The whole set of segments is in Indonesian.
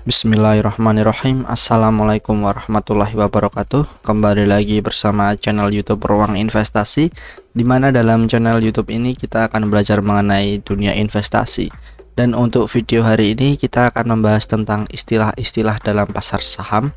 Bismillahirrahmanirrahim. Assalamualaikum warahmatullahi wabarakatuh. Kembali lagi bersama channel YouTube Ruang Investasi, di mana dalam channel YouTube ini kita akan belajar mengenai dunia investasi. Dan untuk video hari ini kita akan membahas tentang istilah-istilah dalam pasar saham.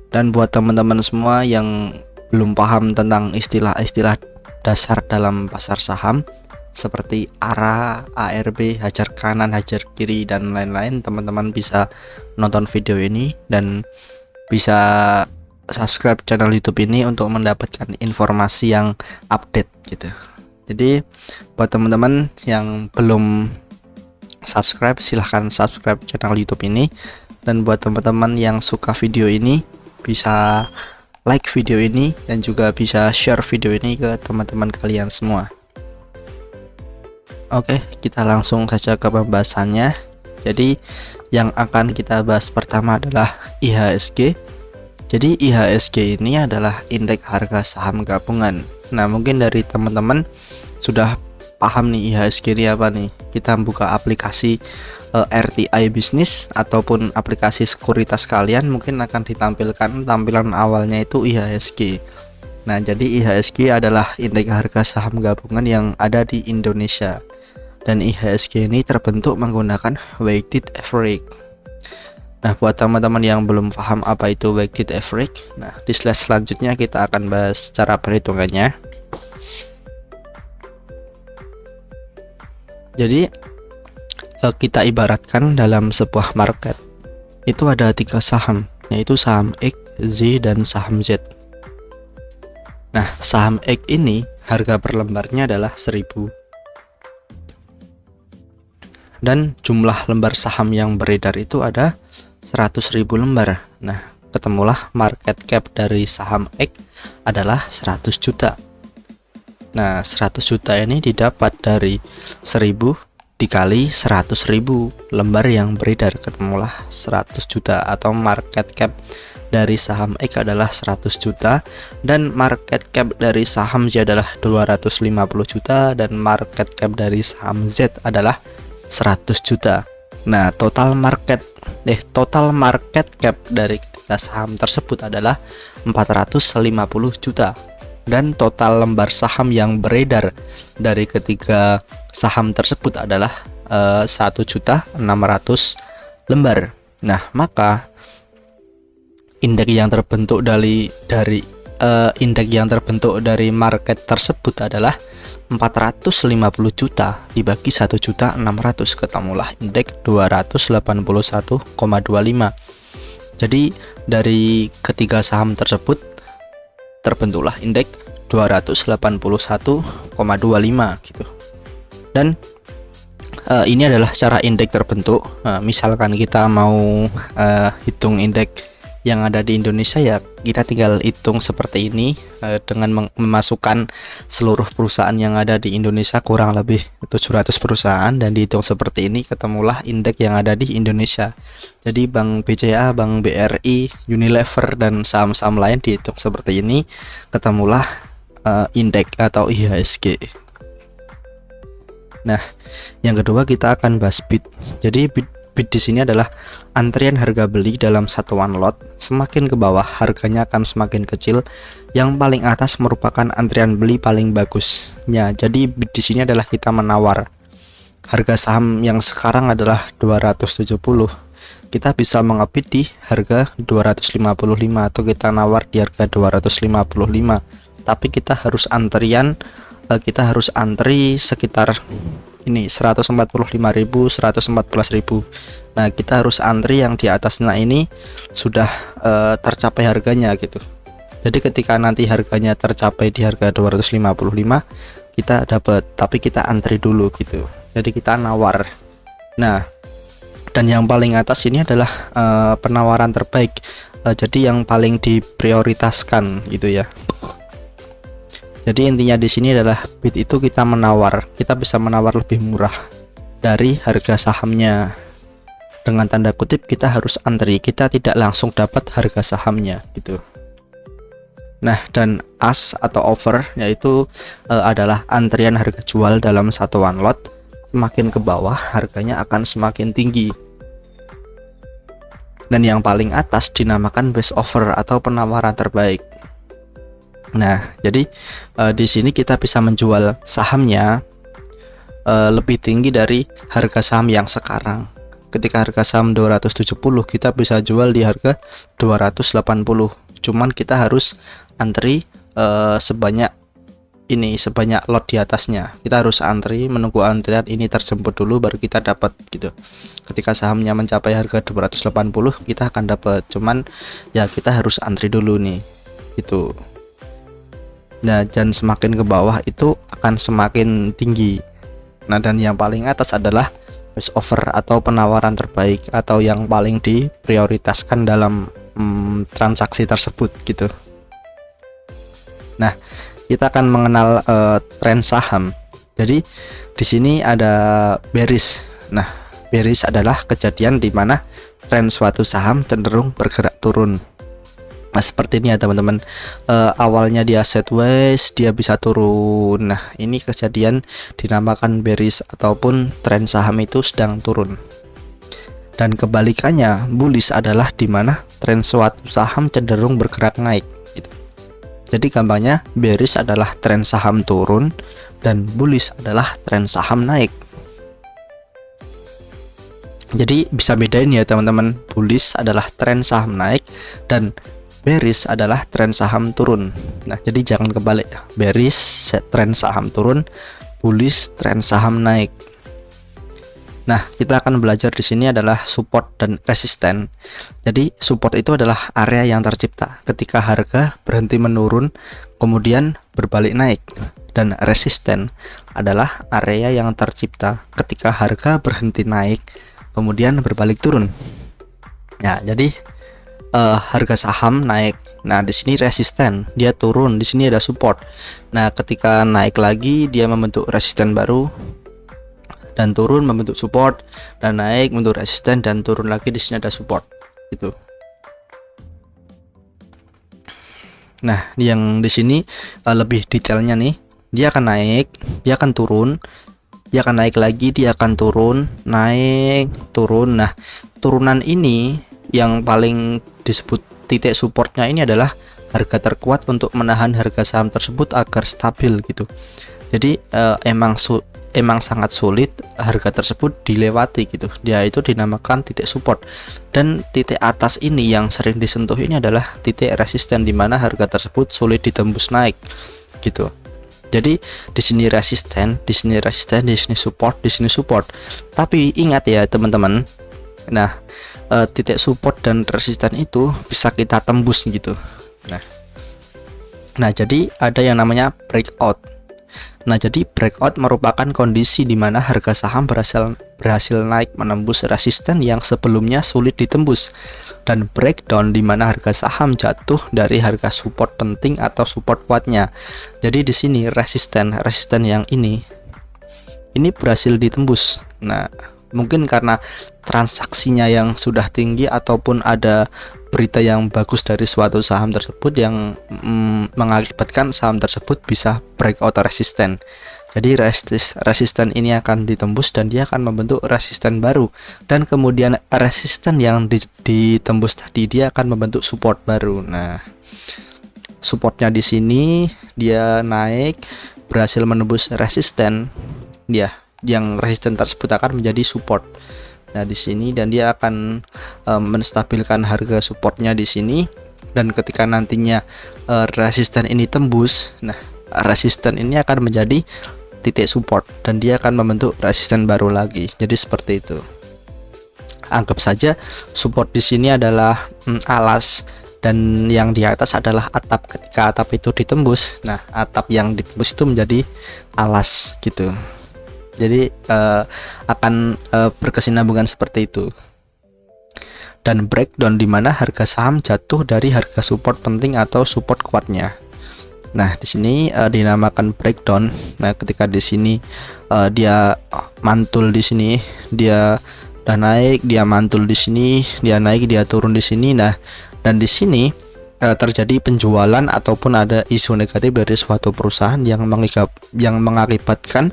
Dan buat teman-teman semua yang belum paham tentang istilah-istilah dasar dalam pasar saham seperti ARA, ARB, hajar kanan, hajar kiri, dan lain-lain, teman-teman bisa nonton video ini dan bisa subscribe channel YouTube ini untuk mendapatkan informasi yang update gitu. Jadi buat teman-teman yang belum subscribe, silahkan subscribe channel YouTube ini, dan buat teman-teman yang suka video ini bisa like video ini dan juga bisa share video ini ke teman-teman kalian semua. Oke, kita langsung saja ke pembahasannya. Jadi yang akan kita bahas pertama adalah IHSG. Jadi IHSG ini adalah indeks harga saham gabungan. Nah, mungkin dari teman-teman sudah paham nih IHSG ini apa nih. Kita buka aplikasi RTI Bisnis ataupun aplikasi sekuritas kalian, mungkin akan ditampilkan tampilan awalnya itu IHSG. Nah, jadi IHSG adalah indeks harga saham gabungan yang ada di Indonesia. Dan IHSG ini terbentuk menggunakan weighted average. Nah, buat teman-teman yang belum paham apa itu weighted average, nah di slide selanjutnya kita akan bahas cara perhitungannya. Jadi kita ibaratkan dalam sebuah market itu ada 3 saham, yaitu saham X, Z, dan saham Z. Nah, saham X ini harga per lembarnya adalah 1000. Dan jumlah lembar saham yang beredar itu ada 100.000 lembar. Nah, ketemulah market cap dari saham X adalah 100 juta. Nah, 100 juta ini didapat dari 1000 dikali 100.000 lembar yang beredar, ketemulah 100 juta, atau market cap dari saham X adalah 100 juta, dan market cap dari saham Z adalah 250 juta, dan market cap dari saham Z adalah 100 juta. Nah, total market cap dari ketiga saham tersebut adalah 450 juta. Dan total lembar saham yang beredar dari ketiga saham tersebut adalah 1.600.000 lembar. Nah, maka indeks yang terbentuk dari market tersebut adalah 450 juta dibagi 1.600.000, ketemulah indeks 281,25. Jadi dari ketiga saham tersebut terbentuklah indeks 281,25 gitu. Dan ini adalah cara indeks terbentuk. Misalkan kita mau hitung indeks yang ada di Indonesia, ya kita tinggal hitung seperti ini dengan memasukkan seluruh perusahaan yang ada di Indonesia, kurang lebih 700 perusahaan, dan dihitung seperti ini, ketemulah indeks yang ada di Indonesia. Jadi Bank BCA, Bank BRI, Unilever, dan saham-saham lain dihitung seperti ini, ketemulah indeks atau IHSG. Nah, yang kedua kita akan bahas bid. Jadi bid di sini adalah antrian harga beli dalam satuan lot. Semakin ke bawah harganya akan semakin kecil. Yang paling atas merupakan antrian beli paling bagusnya. Jadi bid di sini adalah kita menawar. Harga saham yang sekarang adalah 270. Kita bisa mengebid di harga 255 atau kita nawar di harga 255. Tapi kita harus antri sekitar ini 145.000, 114.000. Nah, kita harus antri yang di atasnya ini sudah tercapai harganya gitu. Jadi ketika nanti harganya tercapai di harga 255, kita dapat, tapi kita antri dulu gitu. Jadi kita nawar. Nah, dan yang paling atas ini adalah penawaran terbaik. Jadi yang paling diprioritaskan gitu ya. Jadi intinya di sini adalah bid itu kita menawar, kita bisa menawar lebih murah dari harga sahamnya. Dengan tanda kutip kita harus antri, kita tidak langsung dapat harga sahamnya gitu. Nah, dan as atau over yaitu adalah antrian harga jual dalam satuan lot. Semakin ke bawah harganya akan semakin tinggi. dan yang paling atas dinamakan best offer atau penawaran terbaik. Nah, jadi di sini kita bisa menjual sahamnya lebih tinggi dari harga saham yang sekarang. Ketika harga saham 270, kita bisa jual di harga 280. Cuman kita harus antri sebanyak lot di atasnya. Kita harus antri, menunggu antrian ini terjemput dulu baru kita dapat gitu. Ketika sahamnya mencapai harga 280, kita akan dapat. Cuman ya kita harus antri dulu nih. Gitu. Nah, dan semakin ke bawah itu akan semakin tinggi. Nah, dan yang paling atas adalah best offer atau penawaran terbaik atau yang paling diprioritaskan dalam transaksi tersebut gitu. Nah, kita akan mengenal tren saham. Jadi di sini ada bearish. Nah, bearish adalah kejadian di mana tren suatu saham cenderung bergerak turun. Nah, seperti ini ya teman-teman. Awalnya dia sideways, dia bisa turun. Nah, ini kejadian dinamakan bearish ataupun tren saham itu sedang turun. Dan kebalikannya, bullish adalah di mana tren suatu saham cenderung bergerak naik. Jadi gampangnya bearish adalah tren saham turun dan bullish adalah tren saham naik. Jadi bisa bedain ya teman-teman, bullish adalah tren saham naik dan bearish adalah tren saham turun. Nah, jadi jangan kebalik ya. Bearish tren saham turun, bullish tren saham naik. Nah, kita akan belajar di sini adalah support dan resisten. Jadi, support itu adalah area yang tercipta ketika harga berhenti menurun, kemudian berbalik naik. Dan resisten adalah area yang tercipta ketika harga berhenti naik, kemudian berbalik turun. Nah, jadi harga saham naik. Nah, di sini resisten, dia turun. Di sini ada support. Nah, ketika naik lagi, dia membentuk resisten baru. Dan turun membentuk support, dan naik membentuk resisten, dan turun lagi di sini ada support gitu. Nah, yang di sini lebih detailnya nih, dia akan naik, dia akan turun, dia akan naik lagi, dia akan turun, naik, turun. Nah, turunan ini yang paling disebut titik supportnya ini adalah harga terkuat untuk menahan harga saham tersebut agar stabil gitu. Jadi emang sangat sulit harga tersebut dilewati gitu. Dia itu dinamakan titik support. Dan titik atas ini yang sering disentuh ini adalah titik resisten di mana harga tersebut sulit ditembus naik gitu. Jadi di sini resisten, di sini resisten, di sini support, di sini support. Tapi ingat ya teman-teman. Nah, titik support dan resisten itu bisa kita tembus gitu. Nah, jadi ada yang namanya breakout. Nah, jadi breakout merupakan kondisi di mana harga saham berhasil naik menembus resisten yang sebelumnya sulit ditembus, dan breakdown di mana harga saham jatuh dari harga support penting atau support kuatnya. Jadi di sini resisten yang ini berhasil ditembus. Nah, mungkin karena transaksinya yang sudah tinggi ataupun ada berita yang bagus dari suatu saham tersebut yang mengakibatkan saham tersebut bisa breakout resisten. Jadi resisten ini akan ditembus dan dia akan membentuk resisten baru, dan kemudian resisten yang ditembus tadi dia akan membentuk support baru. Nah, supportnya di sini dia naik berhasil menembus resisten, dia yang resisten tersebut akan menjadi support. Nah, di sini dan dia akan menstabilkan harga supportnya di sini, dan ketika nantinya resisten ini tembus, nah resisten ini akan menjadi titik support dan dia akan membentuk resisten baru lagi. Jadi seperti itu. Anggap saja support di sini adalah alas dan yang di atas adalah atap. Ketika atap itu ditembus, nah atap yang ditembus itu menjadi alas gitu. Jadi akan berkesinambungan seperti itu. Dan breakdown di mana harga saham jatuh dari harga support penting atau support kuatnya. Nah, di sini dinamakan breakdown. Nah, ketika di sini dia mantul di sini, dia udah naik, dia mantul di sini, dia naik, dia turun di sini. Nah, dan di sini terjadi penjualan ataupun ada isu negatif dari suatu perusahaan yang mengakibatkan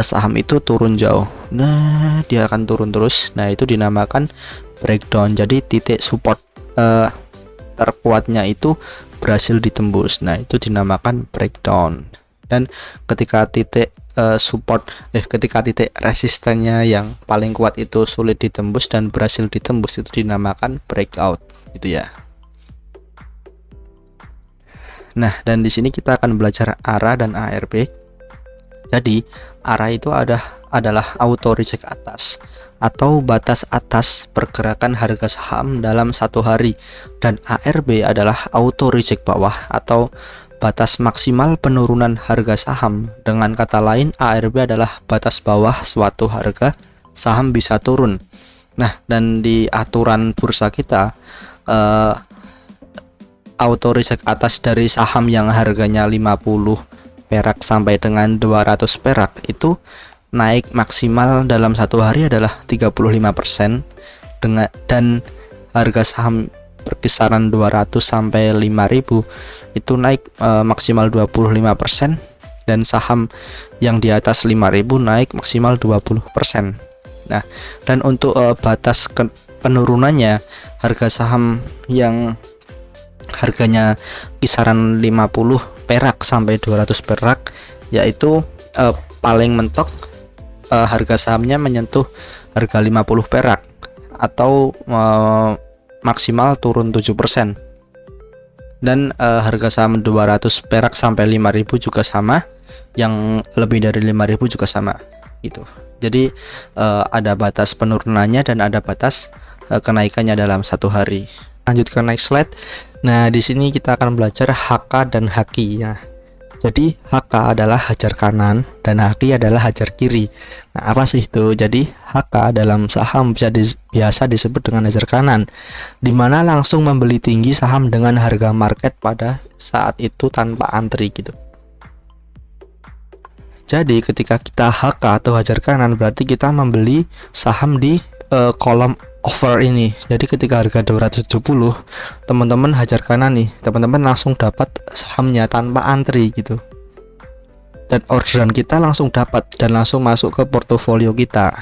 saham itu turun jauh. Nah, dia akan turun terus. Nah, itu dinamakan breakdown. Jadi titik support terkuatnya itu berhasil ditembus. Nah, itu dinamakan breakdown. Dan ketika titik ketika titik resistannya yang paling kuat itu sulit ditembus dan berhasil ditembus, itu dinamakan breakout gitu ya. Nah, dan di sini kita akan belajar ARA dan ARB. Jadi, ARA itu adalah auto reject atas atau batas atas pergerakan harga saham dalam satu hari, dan ARB adalah auto reject bawah atau batas maksimal penurunan harga saham. Dengan kata lain, ARB adalah batas bawah suatu harga saham bisa turun. Nah, dan di aturan bursa kita auto reject atas dari saham yang harganya 50 perak sampai dengan 200 perak itu naik maksimal dalam satu hari adalah 35%, dan harga saham berkisaran 200 sampai 5.000 itu naik maksimal 25%, dan saham yang di atas 5.000 naik maksimal 20%. Nah, dan untuk batas penurunannya, harga saham yang harganya kisaran 50 perak sampai 200 perak yaitu paling mentok harga sahamnya menyentuh harga 50 perak atau maksimal turun 7%. Dan harga saham 200 perak sampai 5.000 juga sama, yang lebih dari 5.000 juga sama gitu. Jadi ada batas penurunannya dan ada batas kenaikannya dalam satu hari. Lanjut ke next slide. Nah, di sini kita akan belajar HK dan HQ ya. Jadi HK adalah hajar kanan dan HQ adalah hajar kiri. Nah, apa sih itu? Jadi HK dalam saham biasa disebut dengan hajar kanan, di mana langsung membeli tinggi saham dengan harga market pada saat itu tanpa antri gitu. Jadi ketika kita HK atau hajar kanan, berarti kita membeli saham di kolom offer ini. Jadi ketika harga 270, teman-teman hajar kanan nih, teman-teman langsung dapat sahamnya tanpa antri gitu. Dan orderan kita langsung dapat dan langsung masuk ke portofolio kita.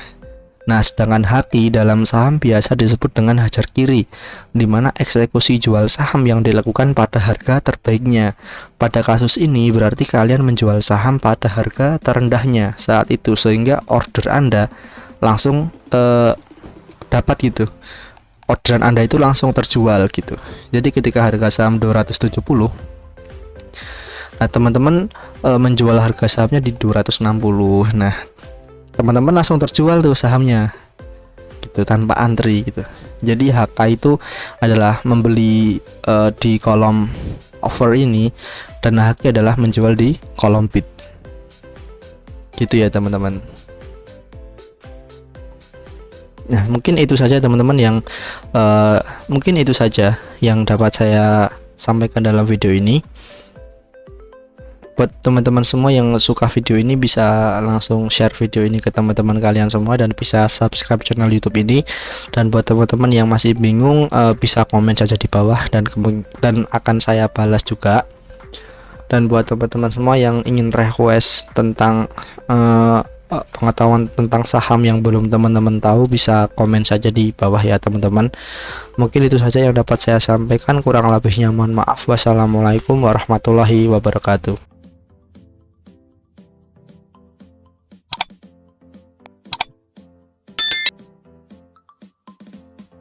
Nah, sedangkan HQ dalam saham biasa disebut dengan hajar kiri, di mana eksekusi jual saham yang dilakukan pada harga terbaiknya. Pada kasus ini berarti kalian menjual saham pada harga terendahnya saat itu, sehingga order Anda langsung dapat gitu. Orderan Anda itu langsung terjual gitu. Jadi ketika harga saham 270, nah teman-teman menjual harga sahamnya di 260. Nah, teman-teman langsung terjual tuh sahamnya gitu tanpa antri gitu. Jadi HK itu adalah membeli di kolom offer ini, dan HQ adalah menjual di kolom bid. Gitu ya teman-teman. Nah, mungkin itu saja teman-teman yang dapat saya sampaikan dalam video ini. Buat teman-teman semua yang suka video ini, bisa langsung share video ini ke teman-teman kalian semua dan bisa subscribe channel YouTube ini. Dan buat teman-teman yang masih bingung, bisa komen saja di bawah dan akan saya balas juga. Dan buat teman-teman semua yang ingin request tentang pengetahuan tentang saham yang belum teman-teman tahu, bisa komen saja di bawah ya teman-teman. Mungkin itu saja yang dapat saya sampaikan, kurang lebihnya mohon maaf. Wassalamualaikum warahmatullahi wabarakatuh.